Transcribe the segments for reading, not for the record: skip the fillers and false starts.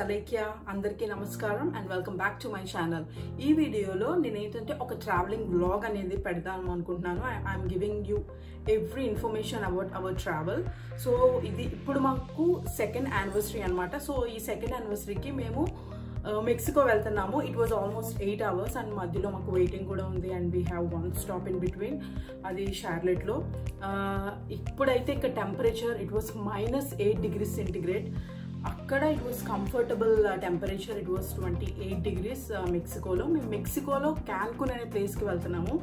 అలేఖ్య అందరికీ నమస్కారం and welcome back to my channel. ఈ వీడియోలో నేను ఏంటంటే ఒక ట్రావెలింగ్ వ్లాగ్ అనేది పెడదాం అనుకుంటున్నాను. I'm giving you every information about our travel. So ఇది ఇప్పుడు మాకు సెకండ్ యానివర్సరీ అనమాట. సో ఈ సెకండ్ యానివర్సరీకి మేము మెక్సికో వెళ్తున్నాము. It was almost 8 hours and మధ్యలో మాకు వెయిటింగ్ కూడా ఉంది and we have one stop in between, అది షార్లెట్లో. ఇప్పుడైతే ఇక్కడ temperature it was -8 degrees centigrade. అక్కడ it was comfortable temperature, it was 28 degrees మెక్సికోలో. మేము మెక్సికోలో క్యాన్కున్ అనే ప్లేస్కి వెళ్తున్నాము.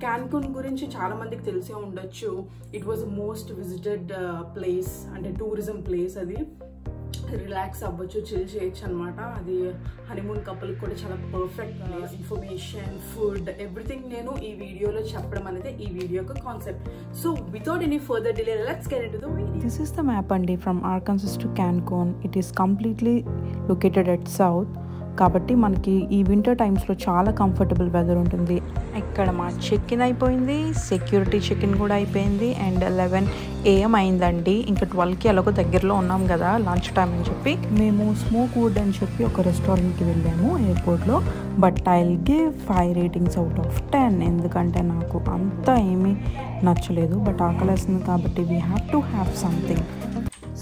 క్యాన్కున్ గురించి చాలా మందికి తెలిసే ఉండొచ్చు. It was most visited place, అంటే టూరిజం ప్లేస్. అది రిలాక్స్ అవ్వచ్చు, చిల్ చేయొచ్చు అనమాట. అది హనీమూన్ కపుల్కి కూడా చాలా perfect place. Information, food, everything నేను ఈ వీడియోలో చెప్పడం అనేది ఈ వీడియో యొక్క concept. So without any further delay let's get into the video. This is the map andi from Arkansas to Cancun. It is completely located at south. కాబట్టి మనకి ఈ వింటర్ టైమ్స్లో చాలా కంఫర్టబుల్ వెదర్ ఉంటుంది. ఇక్కడ మా చెక్ ఇన్ అయిపోయింది, security check in కూడా అయిపోయింది అండ్ 11 AM అయిందండి. ఇంకా 12కి అలాగో దగ్గరలో ఉన్నాం కదా లంచ్ టైం అని చెప్పి మేము స్మోక్ వుడ్ అని చెప్పి ఒక రెస్టారెంట్కి వెళ్ళాము ఎయిర్పోర్ట్లో. But I will give 5 ratings out of 10 ఎందుకంటే నాకు అంతా ఏమీ నచ్చలేదు. బట్ ఆకలేస్తుంది కాబట్టి we have to have something.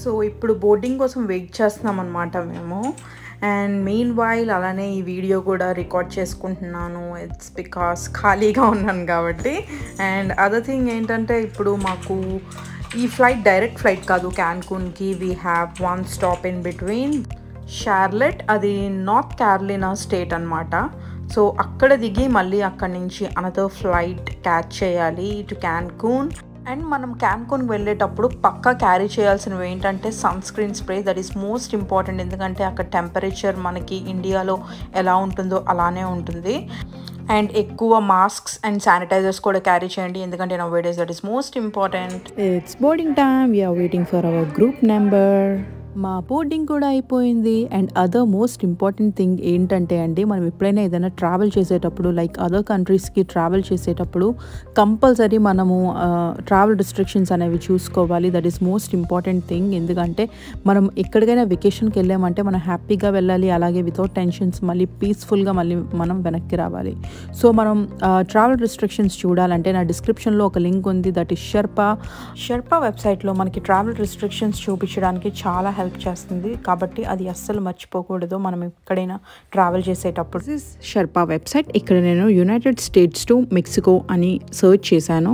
So ఇప్పుడు బోర్డింగ్ కోసం వెయిట్ చేస్తున్నాం అనమాట మేము. అండ్ మెయిన్ వైల్ అలానే ఈ వీడియో కూడా రికార్డ్ చేసుకుంటున్నాను. ఇట్స్ బికాస్ ఖాళీగా ఉన్నాను కాబట్టి. అండ్ అదర్ థింగ్ ఏంటంటే ఇప్పుడు మాకు ఈ ఫ్లైట్ డైరెక్ట్ ఫ్లైట్ కాదు క్యాన్కున్కి. We have one stop in between Charlotte, అది నార్త్ క్యారోలినా స్టేట్ అనమాట. సో అక్కడ దిగి మళ్ళీ అక్కడి నుంచి అనదర్ ఫ్లైట్ క్యాచ్ చేయాలి టు క్యాన్కున్. అండ్ మనం క్యాన్కున్కి వెళ్ళేటప్పుడు పక్కా క్యారీ చేయాల్సినవి ఏంటంటే sunscreen spray. That is most important ఎందుకంటే అక్కడ టెంపరేచర్ మనకి ఇండియాలో ఎలా ఉంటుందో అలానే ఉంటుంది. అండ్ ఎక్కువ మాస్క్స్ అండ్ శానిటైజర్స్ కూడా క్యారీ చేయండి ఎందుకంటే nowadays that is most important. It's boarding time, we are waiting for our group number. మా బోర్డింగ్ కూడా అయిపోయింది. And other most important thing ఏంటంటే అండి, మనం ఎప్పుడైనా ఏదైనా ట్రావెల్ చేసేటప్పుడు లైక్ అదర్ కంట్రీస్కి ట్రావెల్ చేసేటప్పుడు కంపల్సరీ మనము ట్రావెల్ రిస్ట్రిక్షన్స్ అనేవి చూసుకోవాలి. That is most important thing. ఎందుకంటే మనం ఎక్కడికైనా వెకేషన్కి వెళ్ళామంటే మనం హ్యాపీగా వెళ్ళాలి, అలాగే వితౌట్ టెన్షన్స్ మళ్ళీ పీస్ఫుల్గా మళ్ళీ మనం వెనక్కి రావాలి. సో మనం ట్రావెల్ రిస్ట్రిక్షన్స్ చూడాలంటే నా డిస్క్రిప్షన్లో ఒక లింక్ ఉంది. దట్ ఈస్ షెర్పా వెబ్సైట్లో మనకి ట్రావెల్ రిస్ట్రిక్షన్స్ చూపించడానికి చాలా హెల్ప్ చేస్తుంది. కాబట్టి అది అస్సలు మర్చిపోకూడదు మనం ఎక్కడైనా ట్రావెల్ చేసేటప్పుడు. This Sherpa website. ఇక్కడ నేను యునైటెడ్ స్టేట్స్ టు మెక్సికో అని సర్చ్ చేశాను.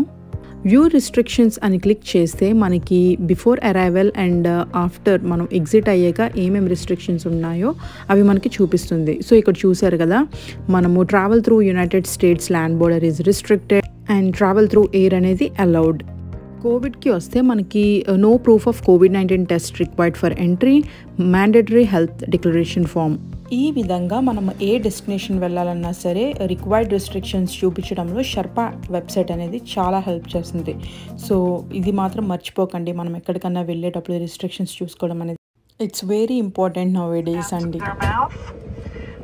వ్యూ రిస్ట్రిక్షన్స్ అని క్లిక్ చేస్తే మనకి బిఫోర్ అరైవల్ అండ్ ఆఫ్టర్ మనం ఎగ్జిట్ అయ్యాక ఏమేమి రిస్ట్రిక్షన్స్ ఉన్నాయో అవి మనకి చూపిస్తుంది. సో ఇక్కడ చూసారు కదా, మనము travel through United States land border is restricted and travel through air అనేది అలౌడ్. కోవిడ్కి వస్తే మనకి no proof of COVID-19 test required for entry, mandatory health declaration form. ఈ విధంగా మనం ఏ డెస్టినేషన్ వెళ్ళాలన్నా సరే రిక్వైర్డ్ రిస్ట్రిక్షన్స్ చూపించడంలో షెర్పా వెబ్సైట్ అనేది చాలా హెల్ప్ చేస్తుంది. సో ఇది మాత్రం మర్చిపోకండి, మనం ఎక్కడికన్నా వెళ్ళేటప్పుడు రిస్ట్రిక్షన్స్ చూసుకోవడం అనేది it's very important now days అండి.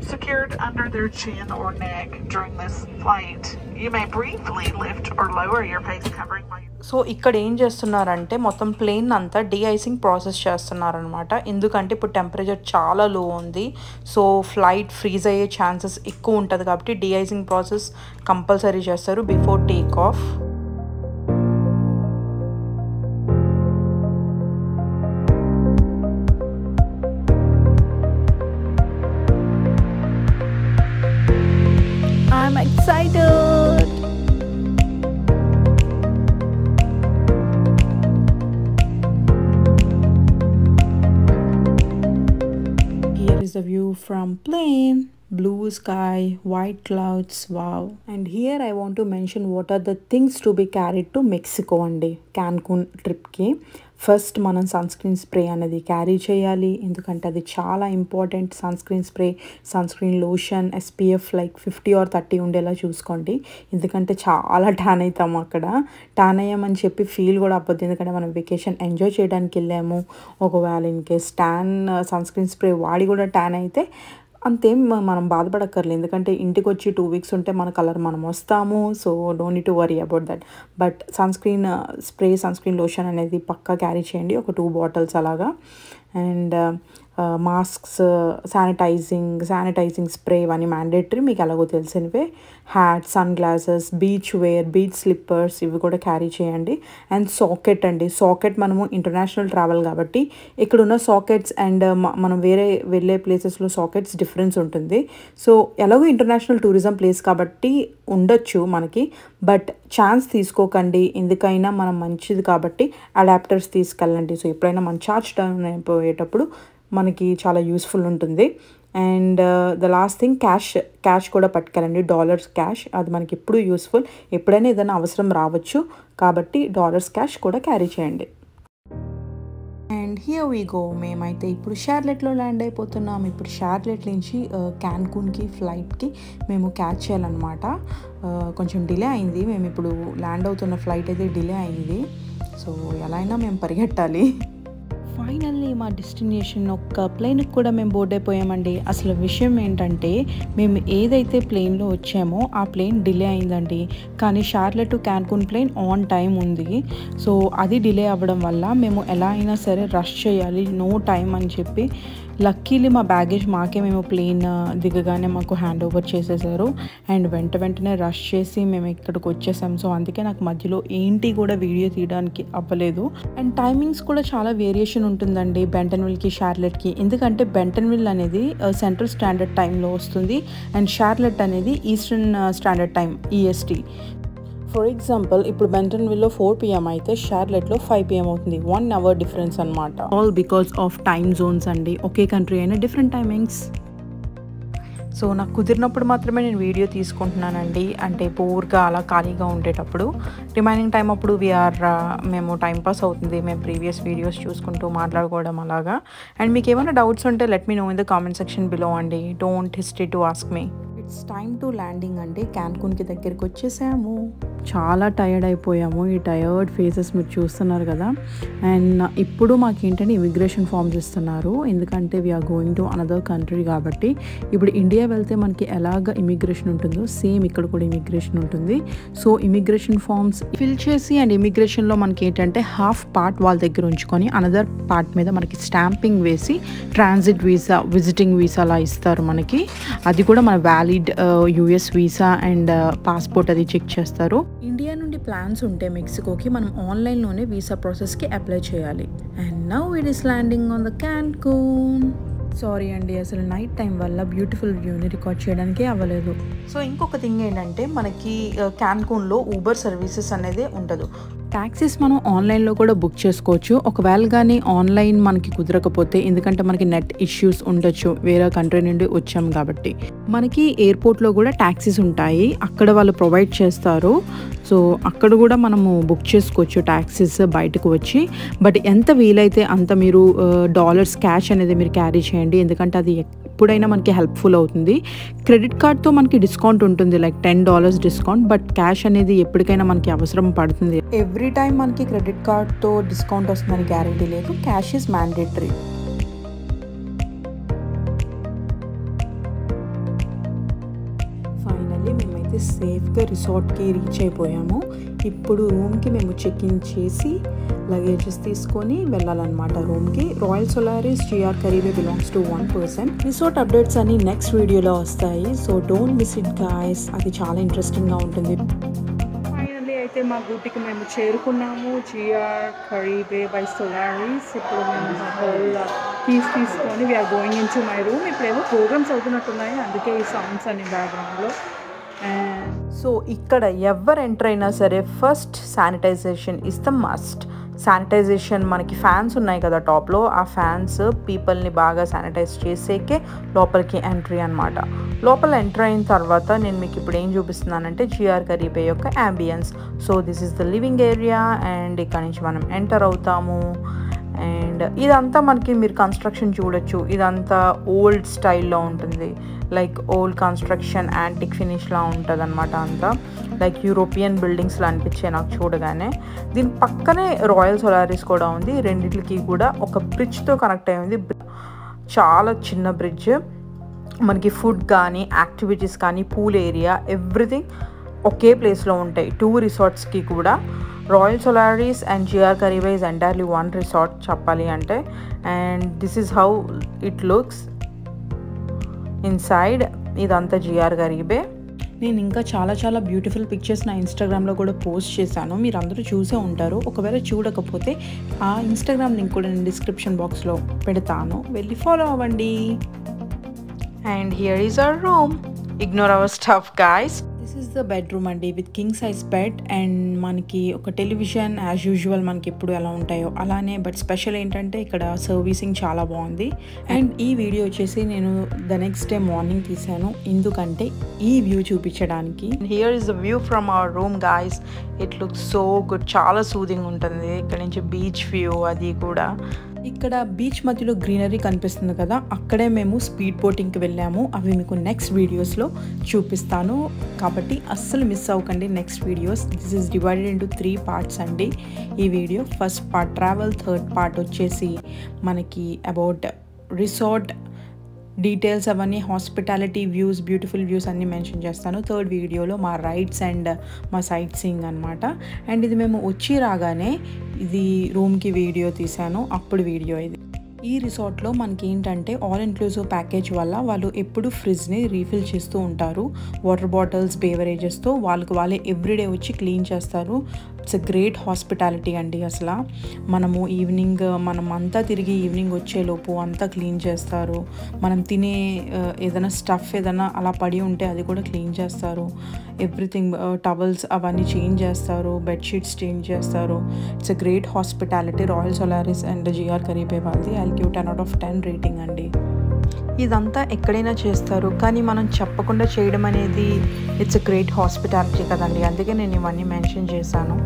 Secured under their chin or neck during this flight. You may briefly lift or lower your face covering while so ఇక్కడ ఏం చేస్తున్నారంటే మొత్తం ప్లేన్ అంతా డీఐసింగ్ ప్రాసెస్ చేస్తున్నారనమాట. ఎందుకంటే ఇప్పుడు టెంపరేచర్ చాలా లో ఉంది. సో ఫ్లైట్ ఫ్రీజ్ అయ్యే ఛాన్సెస్ ఎక్కువ ఉంటుంది కాబట్టి డీఐసింగ్ ప్రాసెస్ కంపల్సరీ చేస్తారు before take off. I'm excited. Here is the view from plane. Blue sky, white clouds, wow. And here I want to mention what are the things to be carried to Mexico andi Cancun trip ki. First మనం sunscreen spray అనేది carry చేయాలి ఎందుకంటే అది చాలా important. Sunscreen spray, sunscreen lotion, SPF like 50 or 30 ఉండేలా చూసుకోండి. ఎందుకంటే చాలా ట్యాన్ అవుతాము అక్కడ. ట్యాన్ అయ్యామని చెప్పి ఫీల్ కూడా అవ్వద్దు ఎందుకంటే మనం వెకేషన్ ఎంజాయ్ చేయడానికి వెళ్ళాము. ఒకవేళ in case sunscreen spray వాడి కూడా ట్యాన్ అయితే అంతేం మనం బాధపడక్కర్లేదు ఎందుకంటే ఇంటికి వచ్చి 2 weeks ఉంటే మన కలర్ మనం వస్తాము. So don't need to worry about that. But sunscreen spray, sunscreen lotion అనేది పక్కా క్యారీ చేయండి, ఒక 2 bottles అలాగా. అండ్ మాస్క్స్, శానిటైజింగ్ స్ప్రే ఇవన్నీ మ్యాండేటరీ, మీకు ఎలాగో తెలిసినవే. Hat, sunglasses, beach wear, beach slippers ఇవి కూడా క్యారీ చేయండి. అండ్ సాకెట్ అండి. సాకెట్ మనము ఇంటర్నేషనల్ ట్రావెల్ కాబట్టి ఇక్కడున్న సాకెట్స్ అండ్ మనం వేరే వెళ్ళే ప్లేసెస్లో సాకెట్స్ డిఫరెన్స్ ఉంటుంది. సో ఎలాగో ఇంటర్నేషనల్ టూరిజం ప్లేస్ కాబట్టి ఉండొచ్చు మనకి, బట్ ఛాన్స్ తీసుకోకండి. ఎందుకైనా మనం మంచిది కాబట్టి అడాప్టర్స్ తీసుకెళ్ళండి. సో ఎప్పుడైనా మన ఛార్జ్ డౌన్ అయిపోయేటప్పుడు మనకి చాలా యూస్ఫుల్ ఉంటుంది. And the last thing cash కూడా పట్టుకెళ్ళండి. డాలర్స్ క్యాష్, అది మనకి ఎప్పుడు యూస్ఫుల్. ఎప్పుడైనా ఏదైనా అవసరం రావచ్చు కాబట్టి డాలర్స్ క్యాష్ కూడా క్యారీ చేయండి. And here we go. మేమైతే ఇప్పుడు షార్లెట్లో ల్యాండ్ అయిపోతున్నాం. ఇప్పుడు షార్లెట్ నుంచి క్యాన్కూన్కి ఫ్లైట్కి మేము క్యాచ్ చేయాలన్నమాట. కొంచెం డిలే అయింది. మేము ఇప్పుడు ల్యాండ్ అవుతున్న ఫ్లైట్ అయితే డిలే అయింది. సో ఎలా అయినా మేము పరిగెట్టాలి. ఫైనల్లీ మా డెస్టినేషన్ ఒక్క ప్లేన్కి కూడా మేము బోర్డ్ అయిపోయామండి. అసలు విషయం ఏంటంటే మేము ఏదైతే ప్లేన్లో వచ్చామో ఆ ప్లేన్ డిలే అయిందండి. కానీ Charlotte to Cancun plane on time ఉంది. సో అది డిలే అవ్వడం వల్ల మేము ఎలా అయినా సరే రష్ చేయాలి, నో టైం అని చెప్పి లక్కీలీ మా బ్యాగేజ్ మేము ప్లేన్ దిగగానే మాకు హ్యాండ్ ఓవర్ చేసేసారు. అండ్ వెంటనే రష్ చేసి మేము ఇక్కడికి వచ్చేసాం. సో అందుకే నాకు మధ్యలో ఏంటి కూడా వీడియో తీయడానికి అవ్వలేదు. అండ్ టైమింగ్స్ కూడా చాలా వేరియేషన్ ఉంటుందండి బెంటన్విల్కి షార్లెట్కి. ఎందుకంటే బెంటన్విల్ అనేది సెంట్రల్ స్టాండర్డ్ టైంలో వస్తుంది అండ్ షార్లెట్ అనేది eastern standard time EST. For example ఇప్పుడు బెంటన్విల్లో 4 PM అయితే షార్లెట్లో 5 PM అవుతుంది. 1 hour డిఫరెన్స్ అనమాట. All because of time Jones అండి. ఒకే కంట్రీ అయినా డిఫరెంట్ టైమింగ్స్. సో నాకు కుదిరినప్పుడు మాత్రమే నేను వీడియో తీసుకుంటున్నానండి. అంటే బోర్గా అలా ఖాళీగా ఉండేటప్పుడు. రిమైనింగ్ టైం అప్పుడు మేము టైంపాస్ అవుతుంది. మేము ప్రీవియస్ వీడియోస్ చూసుకుంటూ మాట్లాడుకోవడం అలాగా. అండ్ మీకు ఏమైనా డౌట్స్ ఉంటే let me know in the comment section below అండి. Don't hesitate to ask me. It's time to landing అండి. క్యాన్కూన్కి దగ్గరికి వచ్చేసాము. చాలా టైర్డ్ అయిపోయాము. ఈ టైర్డ్ ఫేసెస్ మీరు చూస్తున్నారు కదా. అండ్ ఇప్పుడు మాకేంటంటే ఇమిగ్రేషన్ ఫామ్స్ ఇస్తున్నారు. ఎందుకంటే we are going to another country కాబట్టి. ఇప్పుడు ఇండియా వెళ్తే మనకి ఎలాగ ఇమిగ్రేషన్ ఉంటుందో సేమ్ ఇక్కడ కూడా ఇమిగ్రేషన్ ఉంటుంది. సో ఇమిగ్రేషన్ ఫామ్స్ ఫిల్ చేసి అండ్ ఇమిగ్రేషన్లో మనకి ఏంటంటే హాఫ్ పార్ట్ వాళ్ళ దగ్గర ఉంచుకొని అనదర్ పార్ట్ మీద మనకి స్టాంపింగ్ వేసి ట్రాన్సిట్ వీసా, విజిటింగ్ వీసా అలా ఇస్తారు మనకి. అది కూడా మన valid US visa and passport అది చెక్ చేస్తారు. ఇండియా నుండి ప్లాన్స్ ఉంటే మెక్సికోకి మనం ఆన్లైన్లోనే వీసా ప్రాసెస్కి అప్లై చేయాలి. And now it is landing on the Cancun. Sorry అండి, అసలు నైట్ టైం వల్ల బ్యూటిఫుల్ వ్యూని రికార్డ్ చేయడానికి అవ్వలేదు. సో ఇంకొక థింగ్ ఏంటంటే మనకి క్యాన్కూన్లో ఊబర్ సర్వీసెస్ అనేది ఉండదు. ట్యాక్సీస్ మనం ఆన్లైన్లో కూడా బుక్ చేసుకోవచ్చు. ఒకవేళ కానీ ఆన్లైన్ మనకి కుదరకపోతే, ఎందుకంటే మనకి నెట్ ఇష్యూస్ ఉండొచ్చు, వేరే కంట్రీ నుండి వచ్చాం కాబట్టి. మనకి ఎయిర్పోర్ట్లో కూడా ట్యాక్సీస్ ఉంటాయి, అక్కడ వాళ్ళు ప్రొవైడ్ చేస్తారు. సో అక్కడ కూడా మనము బుక్ చేసుకోవచ్చు ట్యాక్సీస్ బయటకు వచ్చి. బట్ ఎంత వీలైతే అంత మీరు డాలర్స్ క్యాష్ అనేది మీరు క్యారీ చేయండి, ఎందుకంటే అది ఎప్పుడైనా మనకి హెల్ప్ఫుల్ అవుతుంది. క్రెడిట్ కార్డ్తో మనకి డిస్కౌంట్ ఉంటుంది, లైక్ $10 డిస్కౌంట్. బట్ క్యాష్ అనేది ఎప్పటికైనా మనకి అవసరం పడుతుంది. ఎవ్రీ టైం మనకి క్రెడిట్ కార్డ్తో డిస్కౌంట్ వస్తుందని గ్యారంటీ లేదు. Cash is mandatory. ఫైనల్లీ మేమైతే సేఫ్గా రిసార్ట్కి రీచ్ అయిపోయాము. ఇప్పుడు రూమ్కి మేము చెక్ఇన్ చేసి లగేజెస్ తీసుకొని వెళ్ళాలన్నమాట రూమ్కి. Royal Solaris GR Caribe belongs to 1 person. Resort updates అన్ని నెక్స్ట్ వీడియోలో వస్తాయి. So don't miss it guys, అది చాలా ఇంట్రెస్టింగ్గా ఉంటుంది. ఫైనల్లీ అయితే మా గూటికి మేము చేరుకున్నాము, GR కరీబే బై సోలారిస్. ఇప్పుడు మేము హోల్ కీస్ తీసుకొని we are going into my room. ఇప్పుడేమో ప్రోగ్రామ్స్ అవుతున్నట్టున్నాయి, అందుకే ఈ సౌండ్స్ అన్ని బ్యాక్గ్రౌండ్లో. సో ఇక్కడ ఎవరు ఎంటర్ అయినా సరే first sanitization is the must. Sanitization మనకి ఫ్యాన్స్ ఉన్నాయి కదా టాప్లో, ఆ ఫ్యాన్స్ పీపుల్ని బాగా శానిటైజ్ చేసేకే లోపలికి ఎంట్రీ అనమాట. లోపల ఎంటర్ అయిన తర్వాత నేను మీకు ఇప్పుడు ఏం చూపిస్తున్నానంటే GR కరీబే యొక్క ambience. So this is the living area and ఇక్కడ నుంచి మనం ఎంటర్ అవుతాము. అండ్ ఇదంతా మనకి మీరు కన్స్ట్రక్షన్ చూడొచ్చు, ఇదంతా ఓల్డ్ స్టైల్లో ఉంటుంది, లైక్ ఓల్డ్ కన్స్ట్రక్షన్ యాంటిక్ ఫినిష్లా ఉంటుంది అనమాట. అంతా లైక్ యూరోపియన్ బిల్డింగ్స్లో అనిపించాయి నాకు చూడగానే. దీని పక్కనే రాయల్ సోలారిస్ కూడా ఉంది. రెండింటికి కూడా ఒక బ్రిడ్జ్తో కనెక్ట్ అయి ఉంది. చాలా చిన్న బ్రిడ్జ్. మనకి ఫుడ్ కానీ యాక్టివిటీస్ కానీ పూల్ ఏరియా ఎవ్రీథింగ్ ఒకే ప్లేస్లో ఉంటాయి 2 రిసార్ట్స్కి కూడా. Royal Solaris and GR Caribe is entirely 1 resort చెప్పాలి అంటే. And this is how it looks inside. ఇదంతా జిఆర్ కరీబే. నేను ఇంకా చాలా బ్యూటిఫుల్ పిక్చర్స్ నా ఇన్స్టాగ్రామ్లో కూడా పోస్ట్ చేశాను, మీరు అందరూ చూసే ఉంటారు. ఒకవేళ చూడకపోతే ఆ ఇన్స్టాగ్రామ్ లింక్ కూడా నేను డిస్క్రిప్షన్ బాక్స్లో పెడతాను, వెళ్ళి ఫాలో అవ్వండి. And here is our room. Ignore our stuff guys. This is the bedroom అండి with king size bed. And మనకి ఒక టెలివిజన్ యాజ్ యూజువల్ మనకి ఎప్పుడు ఎలా ఉంటాయో అలానే. బట్ స్పెషల్ ఏంటంటే ఇక్కడ సర్వీసింగ్ చాలా బాగుంది. అండ్ ఈ వీడియో వచ్చేసి నేను ద నెక్స్ట్ డే మార్నింగ్ తీసాను, ఎందుకంటే ఈ వ్యూ చూపించడానికి. Here is the view from our room guys. It looks so good, చాలా సూదింగ్ ఉంటుంది. ఇక్కడ నుంచి బీచ్ వ్యూ అది కూడా. ఇక్కడ బీచ్ మధ్యలో గ్రీనరీ కనిపిస్తుంది కదా, అక్కడే మేము స్పీడ్ బోటింగ్కి వెళ్ళాము. అవి మీకు నెక్స్ట్ వీడియోస్లో చూపిస్తాను, కాబట్టి అస్సలు మిస్ అవ్వకండి next videos. This is divided into 3 parts అండి ఈ video. First part travel, third part వచ్చేసి మనకి అబౌట్ రిసార్ట్ డీటెయిల్స్ అవన్నీ, హాస్పిటాలిటీ వ్యూస్, బ్యూటిఫుల్ వ్యూస్ అన్నీ మెన్షన్ చేస్తాను. థర్డ్ వీడియోలో మా రైడ్స్ అండ్ మా సైట్ సీయింగ్ అనమాట. అండ్ ఇది మేము వచ్చి రాగానే ఇది రూమ్కి వీడియో తీశాను, అప్పుడు వీడియో ఇది. ఈ రిసార్ట్లో మనకి ఏంటంటే ఆల్ ఇన్క్లూజివ్ ప్యాకేజ్ వల్ల వాళ్ళు ఎప్పుడు ఫ్రిడ్జ్ని రీఫిల్ చేస్తూ ఉంటారు. వాటర్ బాటిల్స్, బేవరేజెస్తో వాళ్ళే ఎవ్రీడే వచ్చి క్లీన్ చేస్తారు. ఇట్స్ ఎ గ్రేట్ హాస్పిటాలిటీ అండి. అసలు మనము ఈవినింగ్ మనం అంతా తిరిగి ఈవినింగ్ వచ్చేలోపు అంతా క్లీన్ చేస్తారు. మనం తినే ఏదైనా స్టఫ్ ఏదైనా అలా పడి ఉంటే అది కూడా క్లీన్ చేస్తారు. ఎవ్రీథింగ్, టవల్స్ అవన్నీ చేంజ్ చేస్తారు, బెడ్షీట్స్ చేంజ్ చేస్తారు. It's a great hospitality. Royal Solaris and GR Caribe వాళ్ళది. I'll give 10 out of 10 rating అండి. ఇదంతా ఎక్కడైనా చేస్తారు, కానీ మనం చెప్పకుండా చేయడం అనేది ఇట్స్ ఎ గ్రేట్ హాస్పిటాలిటీ కదండి, అందుకే నేను ఇవన్నీ మెన్షన్ చేశాను.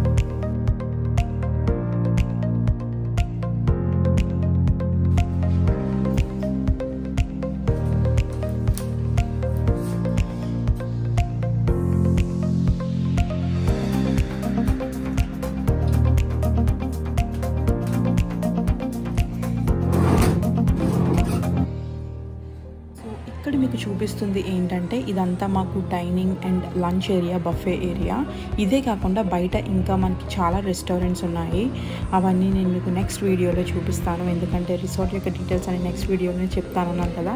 ఇక్కడ మీకు చూపిస్తుంది ఏంటంటే ఇదంతా మాకు dining and lunch area, buffet area. ఇదే కాకుండా బయట ఇంకా మనకి చాలా రెస్టారెంట్స్ ఉన్నాయి. అవన్నీ నేను మీకు నెక్స్ట్ వీడియోలో చూపిస్తాను, ఎందుకంటే రిసార్ట్ యొక్క డీటెయిల్స్ అని నెక్స్ట్ వీడియోలో చెప్తానన్నాను కదా.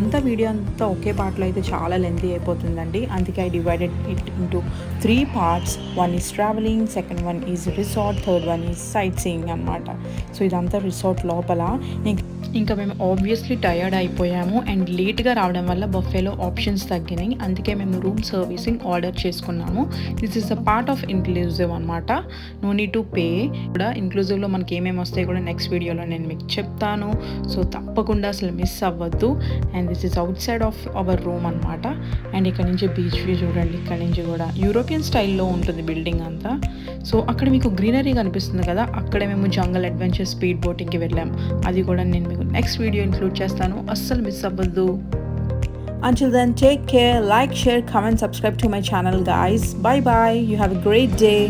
అంతా వీడియో అంతా ఒకే పార్ట్లో అయితే చాలా లెంతీ అయిపోతుందండి, అందుకే I divided it into 3 parts. 1 is traveling, second one is resort, third one is sightseeing అనమాట. సో ఇదంతా రిసార్ట్ లోపల. ఇంకా మేము ఆబ్వియస్లీ టయర్డ్ అయిపోయాము అండ్ లేట్గా రావడం వల్ల బఫేలో ఆప్షన్స్ తగ్గినాయి, అందుకే మేము రూమ్ సర్వీసింగ్ ఆర్డర్ చేసుకున్నాము. This is a part of inclusive అనమాట, నో నీడ్ టు పే. కూడా ఇన్క్లూజివ్లో మనకి ఏమేమి వస్తాయి కూడా నెక్స్ట్ వీడియోలో నేను మీకు చెప్తాను, సో తప్పకుండా అసలు మిస్ అవ్వద్దు. And this is out side of our room అనమాట. అండ్ ఇక్కడ నుంచి బీచ్ వ్యూ చూడండి, ఇక్కడ నుంచి కూడా యూరోపియన్ స్టైల్లో ఉంటుంది బిల్డింగ్ అంతా. సో అక్కడ మీకు గ్రీనరీ కనిపిస్తుంది కదా, అక్కడే మేము జంగల్ అడ్వెంచర్ స్పీడ్ బోటింగ్కి వెళ్ళాం, అది కూడా నేను మీకు నెక్స్ట్ వీడియో ఇంక్లూడ్ చేస్తాను, అస్సలు మిస్ అవ్వద్దు. Until then, take care, like, share, comment, subscribe to my channel guys. Bye bye, you have a great day.